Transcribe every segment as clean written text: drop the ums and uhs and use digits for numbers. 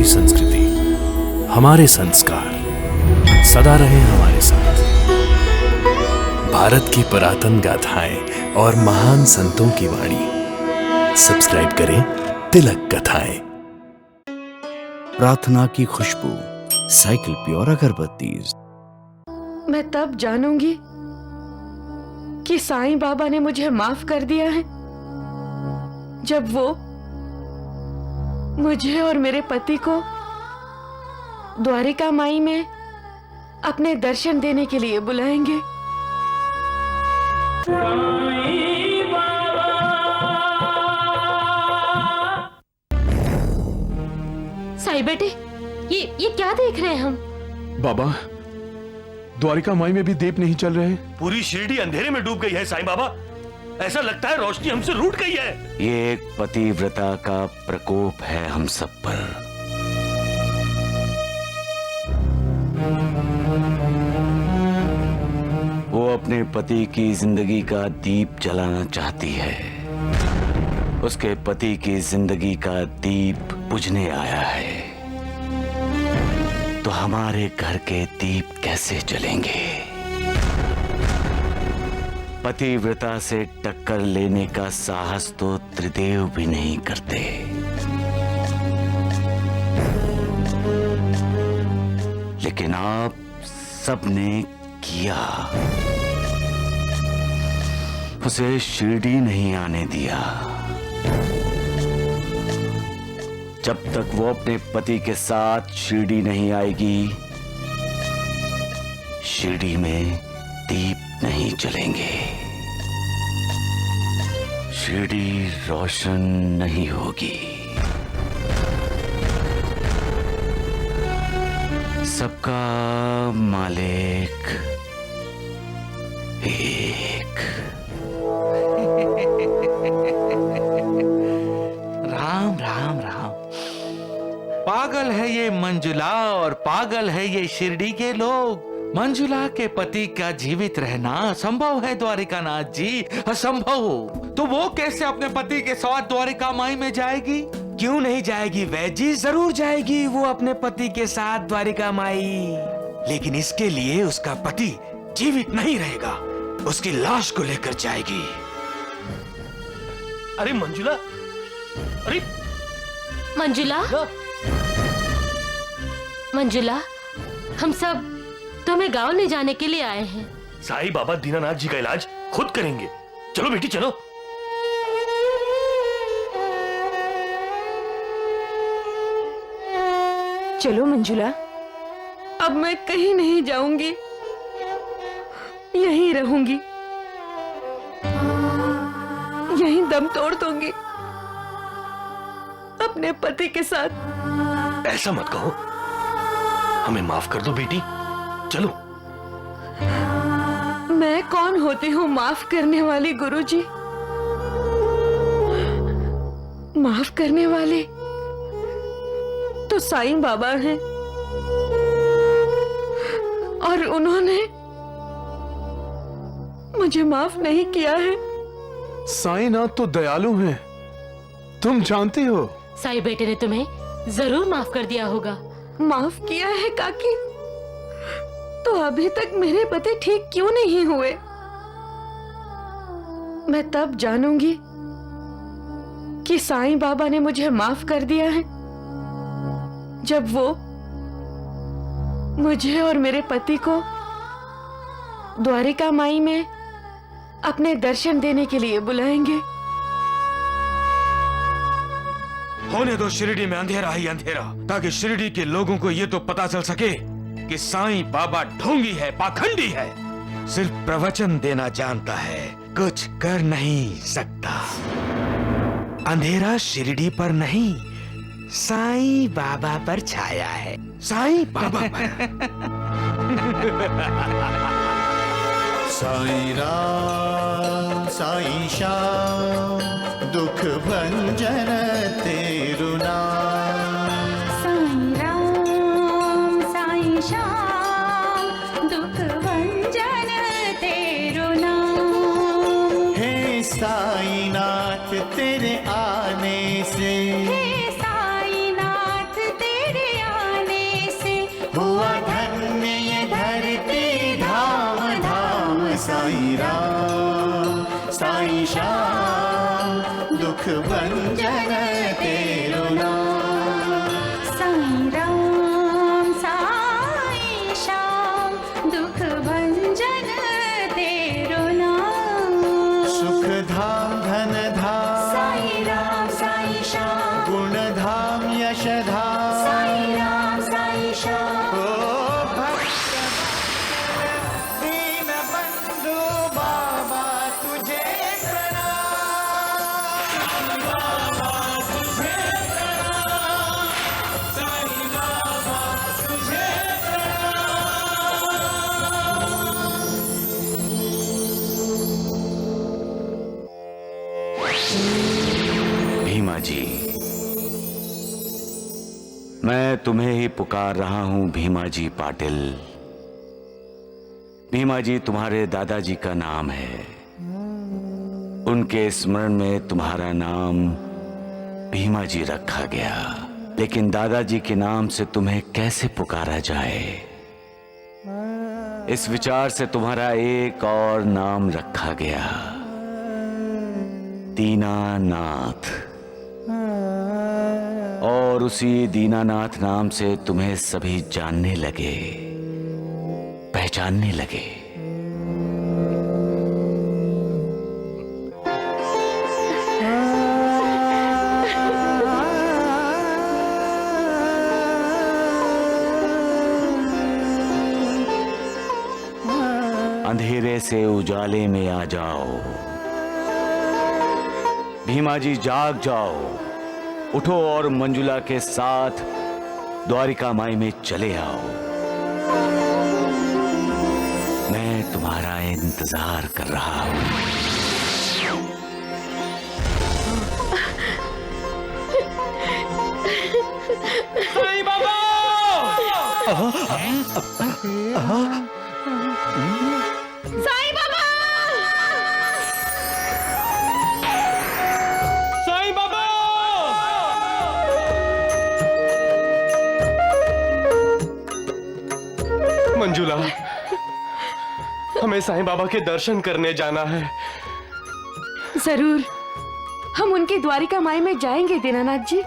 हमारी संस्कृति, हमारे संस्कार सदा रहे हमारे साथ। भारत की पुरातन गाथाएं और महान संतों की वाणी। सब्सक्राइब करें तिलक कथाएं। प्रार्थना की खुशबू, साइकिल प्योर अगरबत्ती। मैं तब जानूंगी कि साईं बाबा ने मुझे माफ कर दिया है जब वो मुझे और मेरे पति को द्वारिका माई में अपने दर्शन देने के लिए बुलाएंगे। साईं बेटे, ये क्या देख रहे हैं हम? बाबा, द्वारिका माई में भी दीप नहीं चल रहे। पूरी शिरडी अंधेरे में डूब गई है साईं बाबा। ऐसा लगता है रोशनी हमसे रूठ गई है। ये एक पतिव्रता का प्रकोप है हम सब पर। वो अपने पति की जिंदगी का दीप जलाना चाहती है। उसके पति की जिंदगी का दीप बुझने आया है, तो हमारे घर के दीप कैसे जलेंगे? पतिव्रता से टक्कर लेने का साहस तो त्रिदेव भी नहीं करते। लेकिन आप सबने किया। उसे शिरडी नहीं आने दिया। जब तक वो अपने पति के साथ शिरडी नहीं आएगी, शिरडी में दीप नहीं जलेंगे, शिरडी रोशन नहीं होगी। सबका मालिक एक। राम राम राम। पागल है ये मंजुला और पागल है ये शिरडी के लोग। मंजुला के पति का जीवित रहना असंभव है द्वारिकानाथ जी, असंभव। तो वो कैसे अपने पति के साथ द्वारिका माई में जाएगी? क्यों नहीं जाएगी वैद्य जी, जरूर जाएगी वो अपने पति के साथ द्वारिका माई। लेकिन इसके लिए उसका पति जीवित नहीं रहेगा, उसकी लाश को लेकर जाएगी। अरे मंजुला, अरे मंजुला, मंजुला, हम सब तुम्हें गांव ले जाने के लिए आए हैं। साईं बाबा दीनानाथ जी का इलाज खुद करेंगे। चलो बेटी चलो। चलो मंजुला, अब मैं कहीं नहीं जाऊंगी, यहीं रहूंगी, यहीं दम तोड़ दूंगी अपने पति के साथ। ऐसा मत कहो, हमें माफ कर दो बेटी, चलो। मैं कौन होती हूँ माफ करने वाली गुरुजी? माफ करने वाले तो साईं बाबा हैं, और उन्होंने मुझे माफ नहीं किया है। साईंनाथ तो दयालु हैं, तुम जानती हो। साईं बेटे ने तुम्हें जरूर माफ कर दिया होगा। माफ किया है काकी, तो अभी तक मेरे पति ठीक क्यों नहीं हुए? मैं तब जानूंगी कि साईं बाबा ने मुझे माफ कर दिया है जब वो मुझे और मेरे पति को द्वारिका माई में अपने दर्शन देने के लिए बुलाएंगे। होने दो शिरडी में अंधेरा ही अंधेरा, ताकि शिरडी के लोगों को ये तो पता चल सके कि साईं बाबा ढोंगी है, पाखंडी है, सिर्फ प्रवचन देना जानता है, कुछ कर नहीं सकता। अंधेरा शिरडी पर नहीं, साईं बाबा पर छाया है, साईं बाबा पर। साईं राम साईं श्याम, दुख भंजन तेरु नाम। साईं राम साईं श्याम, दुख भंजन तेरु नाम। हे साईंनाथ तेरे आने से, हे साईंनाथ तेरे भंजन तेरु नाम। साईं राम साईं श्याम दुख भंजन तेरो नाम। सुख धाम धन धाम साईं राम साईं श्याम गुण धाम यश धाम साईं राम साईं श्याम। ओ भक्त दीन बंधु बाबा तुझे भीमा जी, मैं तुम्हें ही पुकार रहा हूं भीमा जी पाटिल। भीमा जी तुम्हारे दादाजी का नाम है। उनके स्मरण में तुम्हारा नाम भीमा जी रखा गया, लेकिन दादाजी के नाम से तुम्हें कैसे पुकारा जाए, इस विचार से तुम्हारा एक और नाम रखा गया, दीनानाथ। और उसी दीनानाथ नाम से तुम्हें सभी जानने लगे, पहचानने लगे। अंधेरे से उजाले में आ जाओ भीमा जी, जाग जाओ, उठो और मंजुला के साथ द्वारिका माई में चले आओ। मैं तुम्हारा इंतजार कर रहा हूं। साईं बाबा! साईं बाबा! साईं बाबा! मंजुला, हमें साईं बाबा के दर्शन करने जाना है। जरूर, हम उनके द्वारिका माई में जाएंगे दीनानाथ जी,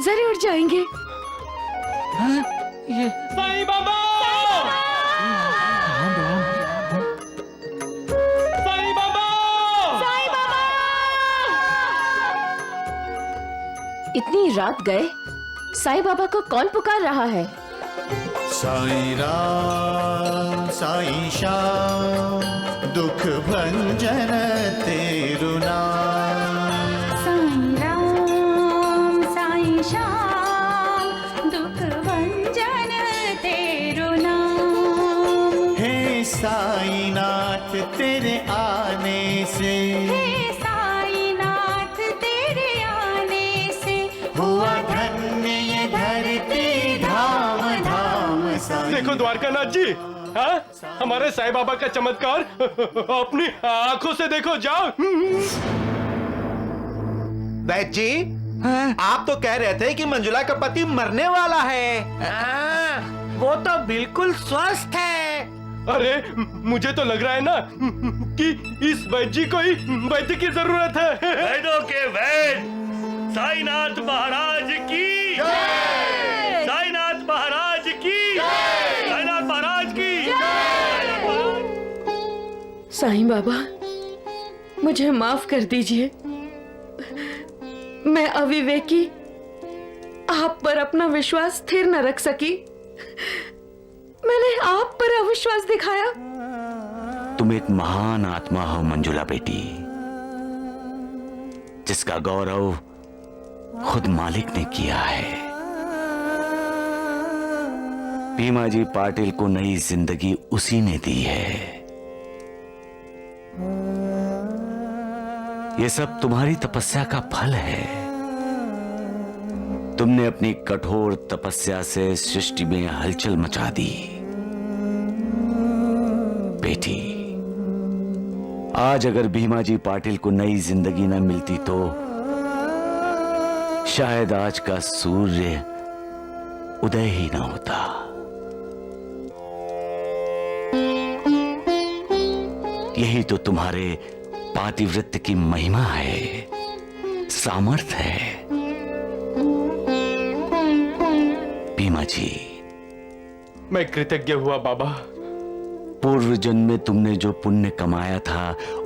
जरूर जाएंगे। साईं बाबा! साईं बाबा! साईं बाबा! इतनी रात गए, साईं बाबा को कौन पुकार रहा है? साईं राम साईं श्याम दुख भंजन तेरु नाम। साईं राम साईं श्याम दुख भंजन तेरो नाम। हे साईं नाथ तेरे आने से, हे साईं नाथ तेरे आने से हुआ धन्य ये धरती धाम धाम। साईं देखो द्वारकानाथ जी, हाँ, हमारे साईं बाबा का चमत्कार अपनी आंखों से देखो, जाओ। वैद्य जी, आप तो कह रहे थे कि मंजुला का पति मरने वाला है। वो तो बिल्कुल स्वस्थ है। अरे, मुझे तो लग रहा है ना कि इस वैद्य जी को ही वैद्य की जरूरत है। वैद्यों के वैद्य साईनाथ महाराज की जय! साईनाथ महाराज की जय! साईनाथ महाराज की साईं बाबा, मुझे माफ कर दीजिए। मैं अविवेकी आप पर अपना विश्वास स्थिर न रख सकी। मैंने आप पर अविश्वास दिखाया। तुम एक महान आत्मा हो मंजुला बेटी, जिसका गौरव खुद मालिक ने किया है। भीमा जी पाटिल को नई जिंदगी उसी ने दी है। ये सब तुम्हारी तपस्या का फल है। तुमने अपनी कठोर तपस्या से सृष्टि में हलचल मचा दी। बेटी, आज अगर भीमा जी पाटिल को नई जिंदगी न मिलती तो शायद आज का सूर्य उदय ही ना होता। यही तो तुम्हारे पातिव्रत्य की महिमा है। सामर्थ है। भीमा जी, मैं कृतज्ञ हुआ बाबा। पूर्व जन्म में तुमने जो पुण्य कमाया था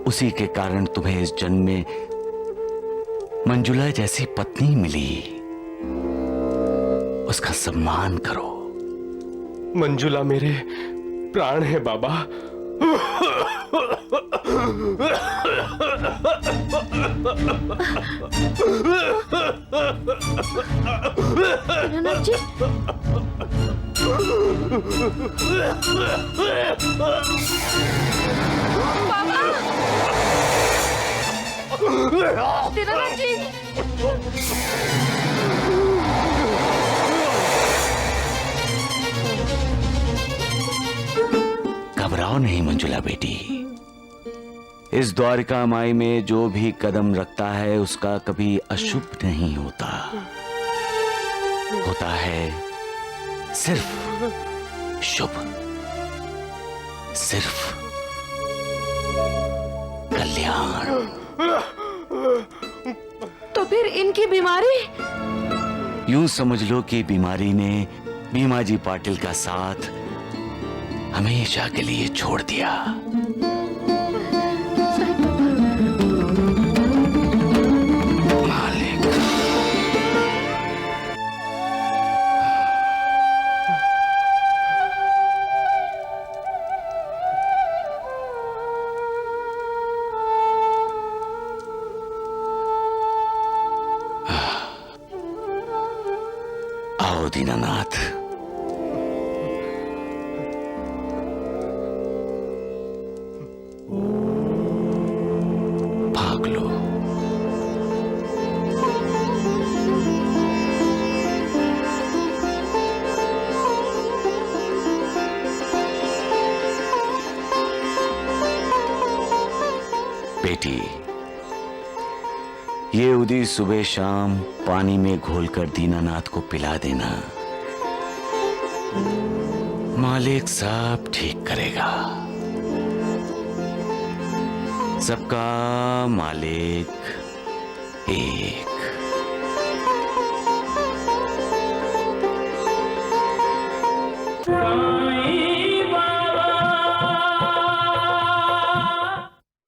उसी के कारण तुम्हें इस जन्म में मंजुला जैसी पत्नी मिली। उसका सम्मान करो। मंजुला मेरे प्राण है बाबा। दीनानाथ जी, दीनानाथ जी, घबराओ नहीं मंजुला बेटी। इस द्वारिका माई में जो भी कदम रखता है उसका कभी अशुभ नहीं होता। होता है सिर्फ शुभ, सिर्फ कल्याण। तो फिर इनकी बीमारी? यूं समझ लो कि बीमारी ने भीमा जी पाटिल का साथ हमेशा के लिए छोड़ दिया। मालिक, आओ दीनानाथ। भाग लो। बेटी, ये उदी सुबह शाम पानी में घोलकर दीनानाथ को पिला देना। मालिक सब ठीक करेगा। सबका मालिक एक।